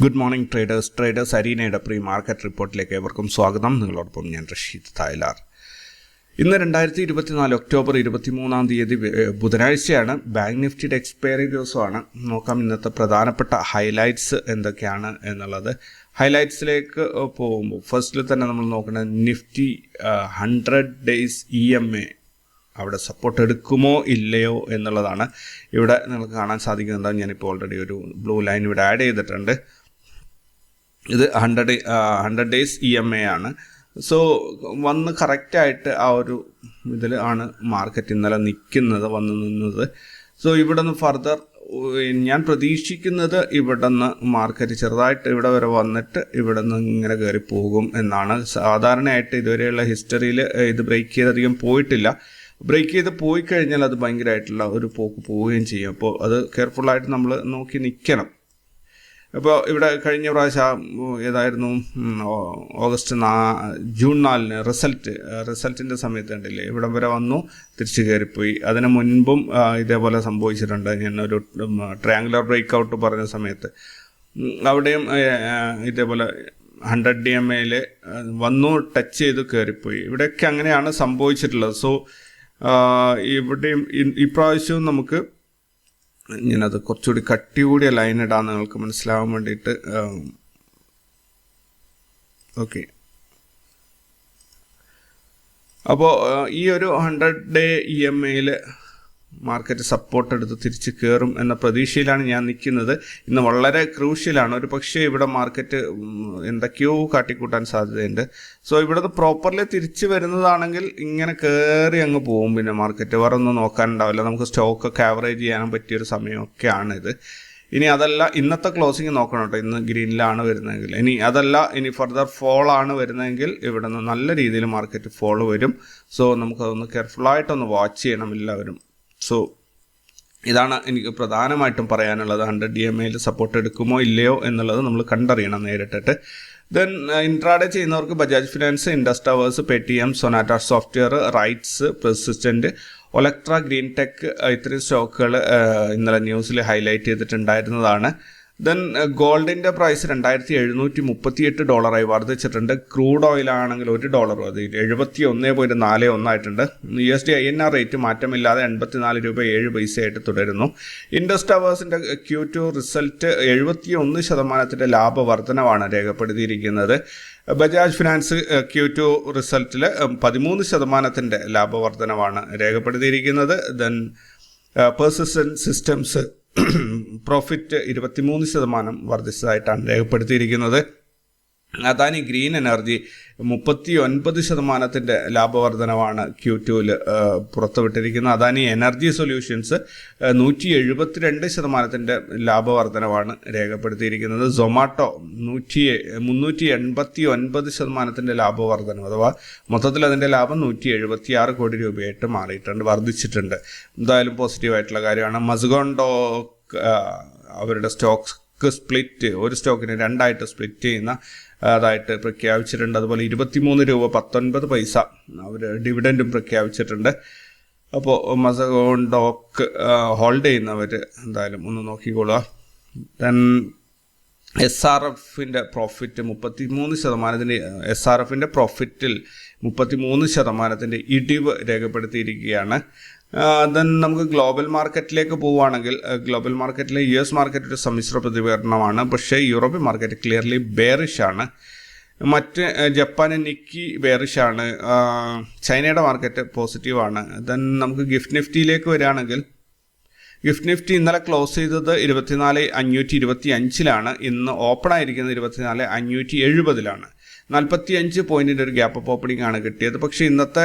Good morning traders അരീനയുടെ pre market റിപ്പോർട്ടിലേക്ക് ഏവർക്കും സ്വാഗതം. നിങ്ങളോടൊപ്പം ഞാൻ റഷീദ് തായ്ലാർ. ഇന്ന് 2024 ഒക്ടോബർ 23 ബുധനാഴ്ചയാണ്. ബാങ്ക് നിഫ്റ്റിയുടെ എക്സ്പയറി ദിവസമാണ്. നോക്കാം ഇന്നത്തെ പ്രധാനപ്പെട്ട ഹൈലൈറ്റ്സ് എന്തൊക്കെയാണ് എന്നുള്ളത്. ഹൈലൈറ്റ്സിലേക്ക് പോകുമ്പോൾ ഫസ്റ്റിൽ തന്നെ നമ്മൾ നോക്കുന്നത് നിഫ്റ്റി 100 days EMA അവിടെ സപ്പോർട്ട് എടുക്കുമോ ഇല്ലയോ എന്നുള്ളതാണ്. ഇവിടെ നിങ്ങൾക്ക് കാണാൻ സാധിക്കുന്നുണ്ടാവും. ഞാനിപ്പോൾ ഓൾറെഡി ഒരു ബ്ലൂ ലൈൻ ഇവിടെ ആഡ് ചെയ്തിട്ടുണ്ട്. ഇത് 100 days EMA ആണ്. സോ വന്ന് കറക്റ്റായിട്ട് ആ ഒരു ഇതിൽ ആണ് മാർക്കറ്റ് ഇന്നലെ വന്ന് നിന്നത്. സോ ഇവിടെ നിന്ന് ഫർദർ ഞാൻ പ്രതീക്ഷിക്കുന്നത് ഇവിടെ നിന്ന് മാർക്കറ്റ് ചെറുതായിട്ട് ഇവിടെ വരെ വന്നിട്ട് ഇവിടെ നിന്ന് ഇങ്ങനെ കയറി പോകും എന്നാണ്. സാധാരണയായിട്ട് ഇതുവരെയുള്ള ഹിസ്റ്ററിയിൽ ഇത് ബ്രേക്ക് ചെയ്തധികം പോയിട്ടില്ല. ബ്രേക്ക് ചെയ്ത് പോയി കഴിഞ്ഞാൽ അത് ഭയങ്കരമായിട്ടുള്ള ഒരു പോക്ക് പോവുകയും ചെയ്യും. അപ്പോൾ അത് കെയർഫുള്ളായിട്ട് നമ്മൾ നോക്കി നിൽക്കണം. അപ്പോൾ ഇവിടെ കഴിഞ്ഞ പ്രാവശ്യം ഏതായിരുന്നു ജൂൺ 4 റിസൾട്ടിൻ്റെ സമയത്ത് കണ്ടില്ലേ, ഇവിടം വരെ വന്നു തിരിച്ചു കയറിപ്പോയി. അതിന് മുൻപും ഇതേപോലെ സംഭവിച്ചിട്ടുണ്ട്. ഞാനൊരു ട്രയാങ്കുലർ ബ്രേക്ക് ഔട്ട് പറഞ്ഞ സമയത്ത് അവിടെയും ഇതേപോലെ 100 DMA വന്നു ടച്ച് ചെയ്ത് കയറിപ്പോയി. ഇവിടെയൊക്കെ അങ്ങനെയാണ് സംഭവിച്ചിട്ടുള്ളത്. സോ ഇവിടെയും ഇപ്രാവശ്യവും നമുക്ക് ഞാനത് കുറച്ചുകൂടി കട്ടി കൂടിയ ലൈൻ ഇടാൻ നിങ്ങൾക്ക് മനസ്സിലാവാൻ വേണ്ടിയിട്ട് ഓക്കെ. അപ്പോൾ ഈ ഒരു 100 day EMA മാർക്കറ്റ് സപ്പോർട്ട് എടുത്ത് തിരിച്ച് കയറും എന്ന പ്രതീക്ഷയിലാണ് ഞാൻ നിൽക്കുന്നത്. ഇന്ന് വളരെ ക്രൂഷ്യലാണ്. ഒരു പക്ഷേ ഇവിടെ മാർക്കറ്റ് എന്തൊക്കെയോ കാട്ടിക്കൂട്ടാൻ സാധ്യതയുണ്ട്. സോ ഇവിടുന്ന് പ്രോപ്പർലി തിരിച്ച് വരുന്നതാണെങ്കിൽ ഇങ്ങനെ കയറി അങ്ങ് പോകും. പിന്നെ മാർക്കറ്റ് വേറെ ഒന്നും നോക്കാനുണ്ടാവില്ല. നമുക്ക് സ്റ്റോക്കൊക്കെ ആവറേജ് ചെയ്യാനും പറ്റിയൊരു സമയമൊക്കെയാണിത്. ഇനി അതല്ല ഇന്നത്തെ ക്ലോസിങ് നോക്കണം കേട്ടോ. ഇന്ന് ഗ്രീനിലാണ് വരുന്നതെങ്കിൽ, ഇനി ഫർദർ ഫോൾ ആണ് വരുന്നതെങ്കിൽ ഇവിടെ നിന്ന് നല്ല രീതിയിൽ മാർക്കറ്റ് ഫോൾ വരും. സോ നമുക്കതൊന്ന് കെയർഫുള്ളായിട്ടൊന്ന് വാച്ച് ചെയ്യണം എല്ലാവരും. സോ ഇതാണ് എനിക്ക് പ്രധാനമായിട്ടും പറയാനുള്ളത്. 100 DMA സപ്പോർട്ട് എടുക്കുമോ ഇല്ലയോ എന്നുള്ളത് നമ്മൾ കണ്ടറിയണം നേരിട്ടിട്ട്. ദെൻ ഇൻട്രാഡേ ചെയ്യുന്നവർക്ക് Bajaj Finance, Indus Towers, Paytm, Sonata Software, RITES, Persistent, Olectra, Green Tech ഇത്രയും സ്റ്റോക്കുകൾ ഇന്നലെ ന്യൂസിൽ ഹൈലൈറ്റ് ചെയ്തിട്ടുണ്ടായിരുന്നതാണ്. ദെൻ ഗോൾഡിൻ്റെ പ്രൈസ് $2,738 വർദ്ധിച്ചിട്ടുണ്ട്. ക്രൂഡ് ഓയിലാണെങ്കിൽ $1 അത് 71.41 ആയിട്ടുണ്ട്. USD INR റേറ്റ് മാറ്റമില്ലാതെ 84.07 രൂപ തുടരുന്നു. ഇൻഡസ് ടവേഴ്സിൻ്റെ Q2 റിസൾട്ട് 71% ലാഭവർധനവാണ് രേഖപ്പെടുത്തിയിരിക്കുന്നത്. ബജാജ് ഫിനാൻസ് Q2 റിസൾട്ടിൽ 13% ലാഭവർധനവാണ് രേഖപ്പെടുത്തിയിരിക്കുന്നത്. ദെൻ പെർസിസ്റ്റന്റ് സിസ്റ്റംസ് പ്രോഫിറ്റ് 23% വർദ്ധിച്ചതായിട്ടാണ് രേഖപ്പെടുത്തിയിരിക്കുന്നത്. അദാനി ഗ്രീൻ എനർജി 39% ലാഭവർധനവാണ് Q2 പുറത്തുവിട്ടിരിക്കുന്നത്. അദാനി എനർജി സൊല്യൂഷൻസ് 172% ലാഭവർധനവാണ് രേഖപ്പെടുത്തിയിരിക്കുന്നത്. സൊമാറ്റോ 389% ലാഭവർധനം, അഥവാ മൊത്തത്തിൽ അതിൻ്റെ ലാഭം 176 കോടി രൂപയായിട്ട് വർദ്ധിച്ചിട്ടുണ്ട്. എന്തായാലും പോസിറ്റീവായിട്ടുള്ള കാര്യമാണ്. മസ്ഗോണ്ടോ അവരുടെ സ്റ്റോക്ക് സ്പ്ലിറ്റ്, ഒരു സ്റ്റോക്കിന് 2 സ്പ്ലിറ്റ് ചെയ്യുന്ന അതായിട്ട് പ്രഖ്യാപിച്ചിട്ടുണ്ട്. അതുപോലെ 23.19 രൂപ അവർ ഡിവിഡൻഡും പ്രഖ്യാപിച്ചിട്ടുണ്ട്. അപ്പോൾ മസ്ഗോണ്ടോക്ക് ഹോൾഡ് ചെയ്യുന്നവർ എന്തായാലും ഒന്ന് നോക്കിക്കൊള്ളുക. ദെൻ SRFിൻ്റെ പ്രോഫിറ്റ് 33%, SRFിൻ്റെ പ്രോഫിറ്റിൽ 33% ഇടിവ് രേഖപ്പെടുത്തിയിരിക്കുകയാണ്. ദെൻ നമുക്ക് ഗ്ലോബൽ മാർക്കറ്റിലേക്ക് പോവുകയാണെങ്കിൽ ഗ്ലോബൽ മാർക്കറ്റിലെ US മാർക്കറ്റ് ഒരു സമ്മിശ്ര പ്രതികരണമാണ്. പക്ഷേ യൂറോപ്യൻ മാർക്കറ്റ് ക്ലിയർലി ബെയറിഷാണ്. മറ്റ് ജപ്പാൻ നിക്കി ബെയറിഷാണ്. ചൈനയുടെ മാർക്കറ്റ് പോസിറ്റീവാണ്. ദെൻ നമുക്ക് ഗിഫ്റ്റ് നിഫ്റ്റിയിലേക്ക് വരികയാണെങ്കിൽ ഗിഫ്റ്റ് നിഫ്റ്റി ഇന്നലെ ക്ലോസ് ചെയ്തത് 24,525 ഇന്ന് ഓപ്പൺ ആയിരിക്കുന്നത് 24,570 45 പോയിന്റിൻ്റെ ഒരു ഗ്യാപ്പ് അപ്പ് ഓപ്പണിംഗ് ആണ് കിട്ടിയത്. പക്ഷേ ഇന്നത്തെ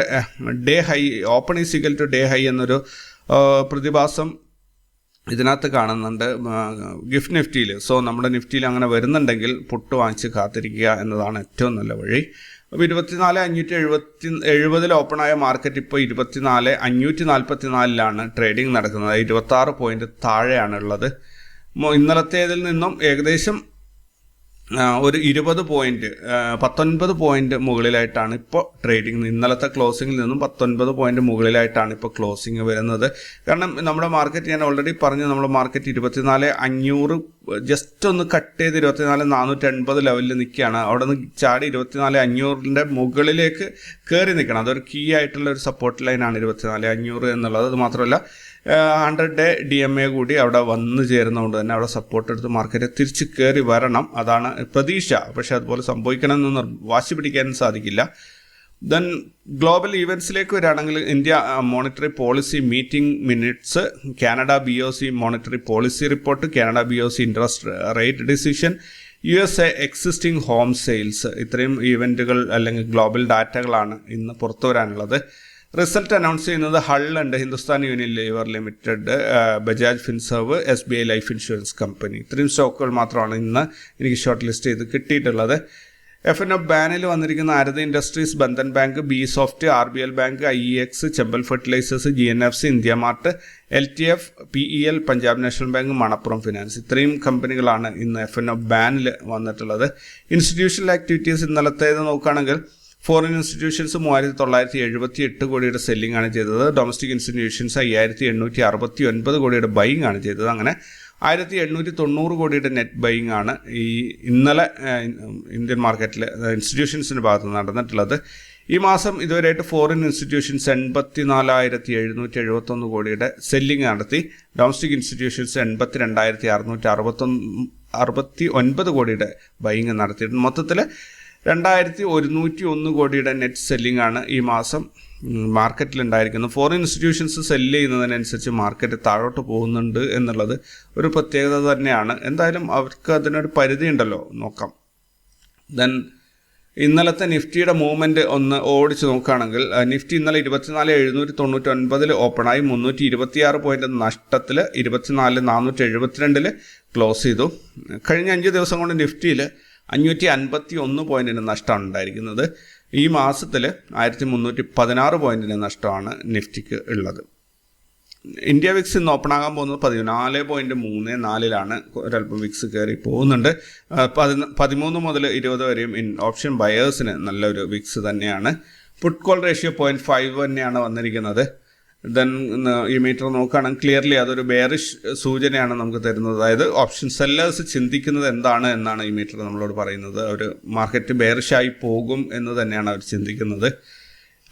day high, open is equal to day high എന്നൊരു പ്രതിഭാസം ഇതിനകത്ത് കാണുന്നുണ്ട് ഗിഫ്റ്റ് നിഫ്റ്റിയിൽ. സോ നമ്മുടെ നിഫ്റ്റിയിൽ അങ്ങനെ വരുന്നുണ്ടെങ്കിൽ പുട്ട് വാങ്ങിച്ച് കാത്തിരിക്കുക എന്നതാണ് ഏറ്റവും നല്ല വഴി. അപ്പോൾ 24,570 ഓപ്പണായ മാർക്കറ്റ് ഇപ്പോൾ 24,544 ട്രേഡിംഗ് നടക്കുന്നത്. 26 പോയിന്റ് താഴെയാണുള്ളത്. ഇന്നലത്തേതിൽ നിന്നും ഏകദേശം ഒരു 19 പോയിന്റ് മുകളിലായിട്ടാണ് ഇപ്പോൾ ട്രേഡിംഗ്. ഇന്നലത്തെ ക്ലോസിംഗിൽ നിന്നും 19 പോയിന്റ് മുകളിലായിട്ടാണ് ഇപ്പോൾ ക്ലോസിംഗ് വരുന്നത്. കാരണം നമ്മുടെ മാർക്കറ്റ്, ഞാൻ ഓൾറെഡി പറഞ്ഞു, നമ്മുടെ മാർക്കറ്റ് 24,500 ജസ്റ്റ് ഒന്ന് കട്ട് ചെയ്ത് 24,480 ലെവലിൽ നിൽക്കുകയാണ്. അവിടെ നിന്ന് ചാടി 24,500ൻ്റെ മുകളിലേക്ക് കയറി നിൽക്കണം. അതൊരു കീ ആയിട്ടുള്ള ഒരു സപ്പോർട്ട് ലൈനാണ് 24,500 എന്നുള്ളത്. അത് മാത്രമല്ല 100-ഡേ DMA കൂടി അവിടെ വന്നു ചേരുന്നതുകൊണ്ട് തന്നെ അവിടെ സപ്പോർട്ട് എടുത്ത് മാർക്കറ്റ് തിരിച്ച് കയറി വരണം. അതാണ് പ്രതീക്ഷ. പക്ഷേ അതുപോലെ സംഭവിക്കണമെന്ന് വാശി പിടിക്കാനും സാധിക്കില്ല. ദെൻ ഗ്ലോബൽ ഈവൻസിലേക്ക് വരികയാണെങ്കിൽ India monetary policy meeting minutes, Canada BOC monetary policy report, Canada BOC interest rate decision, USA existing home sales, ഇത്രയും ഈവൻറ്റുകൾ അല്ലെങ്കിൽ ഗ്ലോബൽ ഡാറ്റകളാണ് ഇന്ന് പുറത്തു വരാനുള്ളത്. റിസൾട്ട് അനൗൺസ് ചെയ്യുന്നത് ഹൾ ഉണ്ട്, Hindustan Unilever limited, Bajaj Finserv, SBI life insurance company. ഇത്രയും സ്റ്റോക്കുകൾ മാത്രമാണ് ഇന്ന് എനിക്ക് ഷോർട്ട് ലിസ്റ്റ് ചെയ്ത് കിട്ടിയിട്ടുള്ളത്. F&O ബാനിൽ വന്നിരിക്കുന്ന Aarti industries, Bandhan bank, BSoft, RBL bank, IEX, Chambal fertilisers, GNFC, India mart, LTF, PEL, Punjab national bank, Manappuram finance. ഇത്രയും കമ്പനികളാണ് ഇന്ന് F&O ബാനിൽ വന്നിട്ടുള്ളത്. ഇൻസ്റ്റിറ്റ്യൂഷണൽ ആക്ടിവിറ്റീസ് ഇന്നലത്തേത് നോക്കുകയാണെങ്കിൽ ഫോറിൻ ഇൻസ്റ്റിറ്റ്യൂഷൻസ് 3,978 കോടിയുടെ സെല്ലിംഗ് ആണ് ചെയ്തത്. ഡൊമസ്റ്റിക് ഇൻസ്റ്റിറ്റ്യൂഷൻസ് 5,869 കോടിയുടെ ബൈയിങ് ആണ് ചെയ്തത്. അങ്ങനെ 1,890 കോടിയുടെ നെറ്റ് ബൈയിങ് ആണ് ഈ ഇന്നലെ ഇന്ത്യൻ മാർക്കറ്റിൽ ഇൻസ്റ്റിറ്റ്യൂഷൻസിൻ്റെ ഭാഗത്ത് നടന്നിട്ടുള്ളത്. ഈ മാസം ഇതുവരെയായിട്ട് ഫോറിൻ ഇൻസ്റ്റിറ്റ്യൂഷൻസ് 84,771 കോടിയുടെ സെല്ലിംഗ് നടത്തി. ഡൊമസ്റ്റിക് ഇൻസ്റ്റിറ്റ്യൂഷൻസ് 82,669 കോടിയുടെ ബൈയിങ് നടത്തിയിട്ടുണ്ട്. മൊത്തത്തിൽ 2,101 കോടിയുടെ നെറ്റ് സെല്ലിംഗ് ആണ് ഈ മാസം മാർക്കറ്റിലുണ്ടായിരിക്കുന്നത്. ഫോറിൻ ഇൻസ്റ്റിറ്റ്യൂഷൻസ് സെല്ല് ചെയ്യുന്നതിനനുസരിച്ച് മാർക്കറ്റ് താഴോട്ട് പോകുന്നുണ്ട് എന്നുള്ളത് ഒരു പ്രത്യേകത തന്നെയാണ്. എന്തായാലും അവർക്ക് അതിനൊരു പരിധി ഉണ്ടല്ലോ, നോക്കാം. ദെൻ ഇന്നലത്തെ നിഫ്റ്റിയുടെ മൂവ്മെൻറ്റ് ഒന്ന് ഓടിച്ച് നോക്കുകയാണെങ്കിൽ നിഫ്റ്റി ഇന്നലെ 24,799 ഓപ്പണായി 326 പോയിൻ്റ് നഷ്ടത്തിൽ 24,472 ക്ലോസ് ചെയ്തു. കഴിഞ്ഞ 5 ദിവസം കൊണ്ട് നിഫ്റ്റിയിൽ 551 പോയിന്റിന് നഷ്ടമാണ് ഉണ്ടായിരിക്കുന്നത്. ഈ മാസത്തിൽ 1,316 പോയിന്റിന് നഷ്ടമാണ് നിഫ്റ്റിക്ക് ഉള്ളത്. ഇന്ത്യ വിക്സ് ഇന്ന് ഓപ്പൺ ആകാൻ പോകുന്നത് 14.34 ഒരല്പം വിക്സ് കയറി പോകുന്നുണ്ട്. 13 മുതൽ 20 വരെയും ഓപ്ഷൻ ബയേഴ്സിന് നല്ലൊരു വിക്സ് തന്നെയാണ്. പുട്ട് കോൾ റേഷ്യോ 0.5 തന്നെയാണ് വന്നിരിക്കുന്നത്. ദെൻ ഈ മീറ്റർ നോക്കുകയാണെങ്കിൽ ക്ലിയർലി അതൊരു ബെയറിഷ് സൂചനയാണ് നമുക്ക് തരുന്നത്. അതായത് ഓപ്ഷൻ സെല്ലേഴ്സ് ചിന്തിക്കുന്നത് എന്താണ് എന്നാണ് ഈ മീറ്റർ നമ്മളോട് പറയുന്നത്. അവർ മാർക്കറ്റ് ബെയറിഷായി പോകും എന്ന് തന്നെയാണ് അവർ ചിന്തിക്കുന്നത്.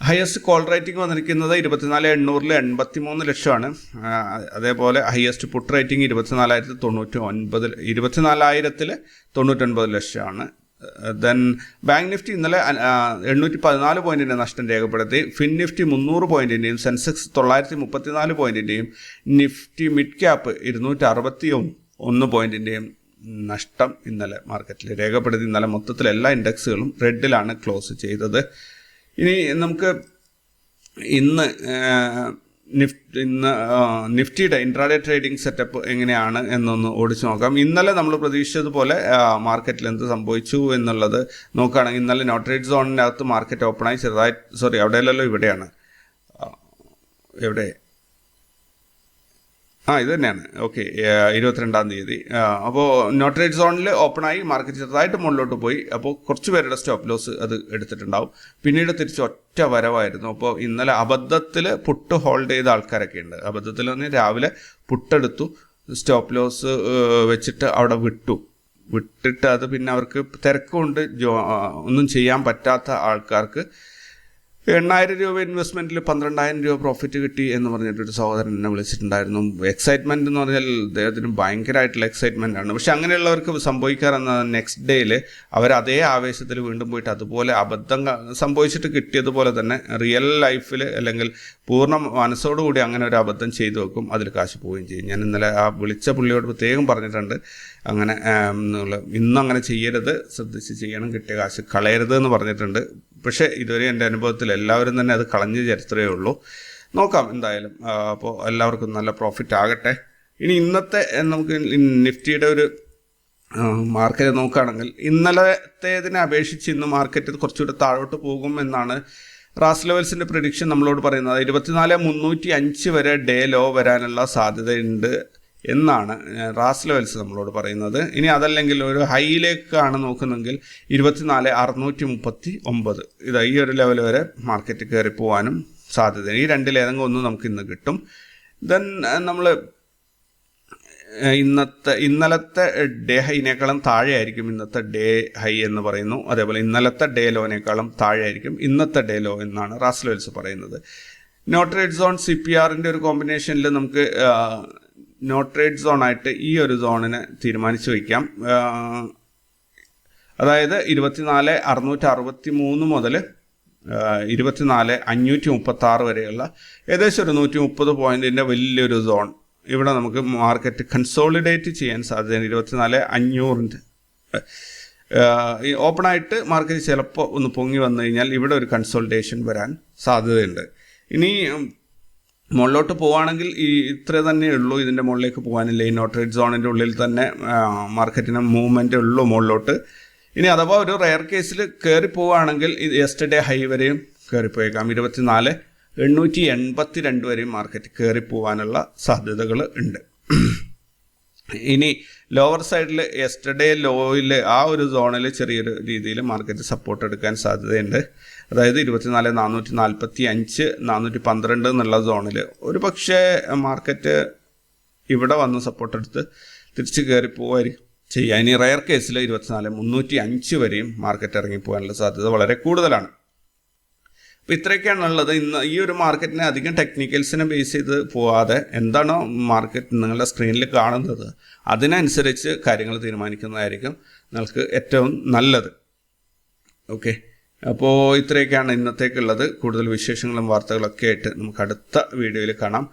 ഹയസ്റ്റ് കോൾ റേറ്റിംഗ് വന്നിരിക്കുന്നത് 24,800 83 ലക്ഷമാണ്. അതേപോലെ ഹയസ്റ്റ് പുട്ട് റേറ്റിംഗ് 24,099 24,099 ലക്ഷമാണ്. ദെൻ ബാങ്ക് നിഫ്റ്റി ഇന്നലെ 814 പോയിന്റിൻ്റെ നഷ്ടം രേഖപ്പെടുത്തി. ഫിൻ നിഫ്റ്റി 300 പോയിന്റിൻ്റെയും സെൻസെക്സ് 934 പോയിന്റിൻ്റെയും നിഫ്റ്റി മിഡ് ക്യാപ്പ് 261 പോയിന്റിൻ്റെയും നഷ്ടം ഇന്നലെ മാർക്കറ്റിൽ രേഖപ്പെടുത്തി. ഇന്നലെ മൊത്തത്തിൽ എല്ലാ ഇൻഡെക്സുകളും റെഡിലാണ് ക്ലോസ് ചെയ്തത്. ഇനി നമുക്ക് ഇന്ന് നിഫ്റ്റിയുടെ ഇൻട്രാഡേ ട്രേഡിംഗ് സെറ്റപ്പ് എങ്ങനെയാണ് എന്നൊന്ന് ഓടിച്ചു നോക്കാം. ഇന്നലെ നമ്മൾ പ്രതീക്ഷിച്ചതുപോലെ മാർക്കറ്റിൽ എന്ത് സംഭവിച്ചു എന്നുള്ളത് നോക്കുകയാണെങ്കിൽ ഇന്നലെ നോ ട്രേഡ് സോണിനകത്ത് മാർക്കറ്റ് ഓപ്പണായി ചെറുതായി, അവിടെയല്ലല്ലോ, ഇവിടെയാണ്, എവിടെ, ഇത് തന്നെയാണ്, ഓക്കെ, 22-ാം തീയതി. അപ്പോൾ നോ ട്രേഡ് സോണിൽ ഓപ്പണായി മാർക്കറ്റ് ചെറുതായിട്ട് മുകളിലോട്ട് പോയി. അപ്പോൾ കുറച്ച് പേരുടെ സ്റ്റോപ്പ് ലോസ് അത് എടുത്തിട്ടുണ്ടാവും. പിന്നീട് തിരിച്ച് ഒറ്റ വരവായിരുന്നു. അപ്പോൾ ഇന്നലെ അബദ്ധത്തിൽ പുട്ട് ഹോൾഡ് ചെയ്ത ആൾക്കാരൊക്കെ ഉണ്ട്. അബദ്ധത്തിൽ തന്നെ രാവിലെ പുട്ടെടുത്തു, സ്റ്റോപ്പ് ലോസ് വെച്ചിട്ട് അവിടെ വിട്ടിട്ട് അത് പിന്നെ അവർക്ക് തിരക്കുകൊണ്ട് ഒന്നും ചെയ്യാൻ പറ്റാത്ത ആൾക്കാർക്ക് 8,000 രൂപ ഇൻവെസ്റ്റ്മെൻറ്റിൽ 12,000 രൂപ പ്രോഫിറ്റ് കിട്ടി എന്ന് പറഞ്ഞിട്ടൊരു സഹോദരൻ എന്നെ വിളിച്ചിട്ടുണ്ടായിരുന്നു. എക്സൈറ്റ്മെൻറ്റ് എന്ന് പറഞ്ഞാൽ അദ്ദേഹത്തിന് ഭയങ്കരമായിട്ടുള്ള എക്സൈറ്റ്മെൻ്റ് ആണ്. പക്ഷെ അങ്ങനെയുള്ളവർക്ക് സംഭവിക്കാറെന്ന നെക്സ്റ്റ് ഡേയിൽ അവർ അതേ ആവേശത്തിൽ വീണ്ടും പോയിട്ട് അതുപോലെ അബദ്ധം സംഭവിച്ചിട്ട് കിട്ടിയതുപോലെ തന്നെ റിയൽ ലൈഫിൽ അല്ലെങ്കിൽ പൂർണ്ണ മനസ്സോടുകൂടി അങ്ങനെ ഒരു അബദ്ധം ചെയ്തു വെക്കും, അതിൽ കാശ് പോവുകയും ചെയ്യും. ഞാൻ ഇന്നലെ ആ വിളിച്ച പുള്ളിയോട് പ്രത്യേകം പറഞ്ഞിട്ടുണ്ട്, അങ്ങനെ ഇന്നങ്ങനെ ചെയ്യരുത്, ശ്രദ്ധിച്ച് ചെയ്യണം, കിട്ടിയ കാശ് കളയരുത് എന്ന് പറഞ്ഞിട്ടുണ്ട്. പക്ഷേ ഇതുവരെ എൻ്റെ അനുഭവത്തിൽ എല്ലാവരും തന്നെ അത് കളഞ്ഞ ചരിത്രമേ ഉള്ളൂ. നോക്കാം എന്തായാലും. അപ്പോൾ എല്ലാവർക്കും നല്ല പ്രോഫിറ്റ് ആകട്ടെ. ഇനി ഇന്നത്തെ നമുക്ക് നിഫ്റ്റിയുടെ ഒരു മാർക്കറ്റ് നോക്കുകയാണെങ്കിൽ ഇന്നലത്തേതിനെ അപേക്ഷിച്ച് ഇന്ന് മാർക്കറ്റ് കുറച്ചുകൂടെ താഴോട്ട് പോകും എന്നാണ് റാസ് ലെവൽസിൻ്റെ പ്രിഡിക്ഷൻ നമ്മളോട് പറയുന്നത്. 24,305 വരെ ഡേ ലോ വരാനുള്ള സാധ്യതയുണ്ട് എന്നാണ് റാസ് ലെവൽസ് നമ്മളോട് പറയുന്നത്. ഇനി അതല്ലെങ്കിൽ ഒരു ഹൈയിലേക്കാണ് നോക്കുന്നെങ്കിൽ 24,639 ഇതാ ഈ ഒരു ലെവൽ വരെ മാർക്കറ്റ് കയറി പോകാനും സാധ്യത. ഈ രണ്ടിലേതെങ്കിലും ഒന്ന് നമുക്ക് ഇന്ന് കിട്ടും. ദെൻ നമ്മൾ ഇന്നലത്തെ ഡേ ഹൈനേക്കാളും താഴെ ആയിരിക്കും ഇന്നത്തെ ഡേ ഹൈ എന്ന് പറയുന്നു. അതേപോലെ ഇന്നലത്തെ ഡേ ലോനേക്കാളും താഴെ ആയിരിക്കും ഇന്നത്തെ ഡേ ലോ എന്നാണ് റാസ് ലെവൽസ് പറയുന്നത്. നോ ട്രേഡ് സോൺ CPRൻ്റെ ഒരു കോമ്പിനേഷനിൽ നമുക്ക് നോ ട്രേഡ് സോണായിട്ട് ഈ ഒരു സോണിനെ തീരുമാനിച്ചു വയ്ക്കാം. അതായത് 24,663 മുതൽ 24,536 വരെയുള്ള ഏകദേശം ഒരു 130 പോയിന്റിൻ്റെ വലിയൊരു സോൺ ഇവിടെ നമുക്ക് മാർക്കറ്റ് കൺസോളിഡേറ്റ് ചെയ്യാൻ സാധ്യതയാണ്. 24,500 ഓപ്പണായിട്ട് മാർക്കറ്റ് ചിലപ്പോൾ ഒന്ന് പൊങ്ങി വന്നു കഴിഞ്ഞാൽ ഇവിടെ ഒരു കൺസോളിഡേഷൻ വരാൻ സാധ്യതയുണ്ട്. ഇനി മുകളിലോട്ട് പോവുകയാണെങ്കിൽ ഇത്ര തന്നെ ഉള്ളൂ, ഇതിൻ്റെ മുകളിലേക്ക് പോകാനില്ല. ഈ നോ ട്രേഡ് സോണിൻ്റെ ഉള്ളിൽ തന്നെ മാർക്കറ്റിന് മൂവ്മെൻ്റ് ഉള്ളൂ മുകളിലോട്ട്. ഇനി അഥവാ ഒരു റെയർ കേസിൽ കയറി പോവുകയാണെങ്കിൽ യെസ്റ്റർഡേ ഹൈ വരെയും കയറിപ്പോയേക്കാം. 24,882 വരെയും മാർക്കറ്റ് കയറി പോകാനുള്ള സാധ്യതകൾ ഉണ്ട്. ഇനി ലോവർ സൈഡിൽ യെസ്റ്റർഡേ ലോയിൽ ആ ഒരു സോണിൽ ചെറിയൊരു രീതിയിൽ മാർക്കറ്റ് സപ്പോർട്ട് എടുക്കാൻ സാധ്യതയുണ്ട്. അതായത് 24,445 412 എന്നുള്ള സോണിൽ ഒരു പക്ഷേ മാർക്കറ്റ് ഇവിടെ വന്ന് സപ്പോർട്ട് എടുത്ത് തിരിച്ച് കയറി പോകായിരിക്കും ചെയ്യുക. ഇനി റയർ കേസിൽ 24,305 വരെയും മാർക്കറ്റ് ഇറങ്ങിപ്പോകാനുള്ള സാധ്യത വളരെ കൂടുതലാണ്. അപ്പോൾ ഇത്രയൊക്കെയാണുള്ളത്. ഇന്ന് ഈ ഒരു മാർക്കറ്റിനെ അധികം ടെക്നിക്കൽസിനെ ബേസ് ചെയ്ത് പോകാതെ എന്താണോ മാർക്കറ്റ് നിങ്ങളുടെ സ്ക്രീനിൽ കാണുന്നത് അതിനനുസരിച്ച് കാര്യങ്ങൾ തീരുമാനിക്കുന്നതായിരിക്കും നിങ്ങൾക്ക് ഏറ്റവും നല്ലത്. ഓക്കെ, അപ്പോൾ ഇത്രയൊക്കെയാണ് ഇന്നത്തേക്കുള്ളത്. കൂടുതൽ വിശേഷങ്ങളും വാർത്തകളൊക്കെ ആയിട്ട് നമുക്ക് അടുത്ത വീഡിയോയിൽ കാണാം.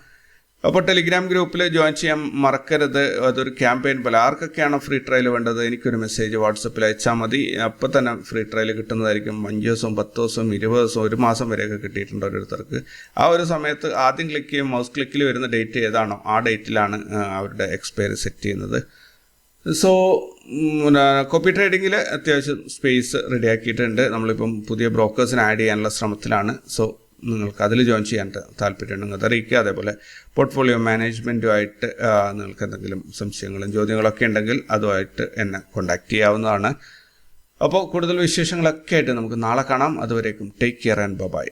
അപ്പോൾ ടെലിഗ്രാം ഗ്രൂപ്പിൽ ജോയിൻ ചെയ്യാൻ മറക്കരുത്. അതൊരു ക്യാമ്പയിൻ പോലെ. ആർക്കൊക്കെയാണോ ഫ്രീ ട്രയൽ വേണ്ടത് എനിക്കൊരു മെസ്സേജ് വാട്സപ്പിൽ അയച്ചാൽ മതി. അപ്പോൾ തന്നെ ഫ്രീ ട്രയൽ കിട്ടുന്നതായിരിക്കും. 5 ദിവസവും 10 ദിവസവും 20 ദിവസവും 1 മാസം വരെയൊക്കെ കിട്ടിയിട്ടുണ്ട് ഓരോരുത്തർക്ക്. ആ ഒരു സമയത്ത് ആദ്യം ക്ലിക്ക് ചെയ്യും, മൗസ് ക്ലിക്കിൽ വരുന്ന ഡേറ്റ് ഏതാണോ ആ ഡേറ്റിലാണ് അവരുടെ എക്സ്പയറി സെറ്റ് ചെയ്യുന്നത്. സോ കോപ്പി ട്രേഡിങ്ങിൽ അത്യാവശ്യം സ്പേസ് റെഡിയാക്കിയിട്ടുണ്ട്. നമ്മളിപ്പം പുതിയ ബ്രോക്കേഴ്സിനെ ആഡ് ചെയ്യാനുള്ള ശ്രമത്തിലാണ്. സോ നിങ്ങൾക്ക് അതിൽ ജോയിൻ ചെയ്യാൻ താല്പര്യമുണ്ടെങ്കിൽ അത് അറിയിക്കുക. അതേപോലെ പോർട്ട്ഫോളിയോ മാനേജ്മെൻറ്റുമായിട്ട് നിങ്ങൾക്ക് എന്തെങ്കിലും സംശയങ്ങളും ചോദ്യങ്ങളൊക്കെ ഉണ്ടെങ്കിൽ അതുമായിട്ട് എന്നെ കോൺടാക്റ്റ് ചെയ്യാവുന്നതാണ്. അപ്പോൾ കൂടുതൽ വിശേഷങ്ങളൊക്കെ ആയിട്ട് നമുക്ക് നാളെ കാണാം. അതുവരേക്കും ടേക്ക് കെയർ ആൻഡ് ബൈ.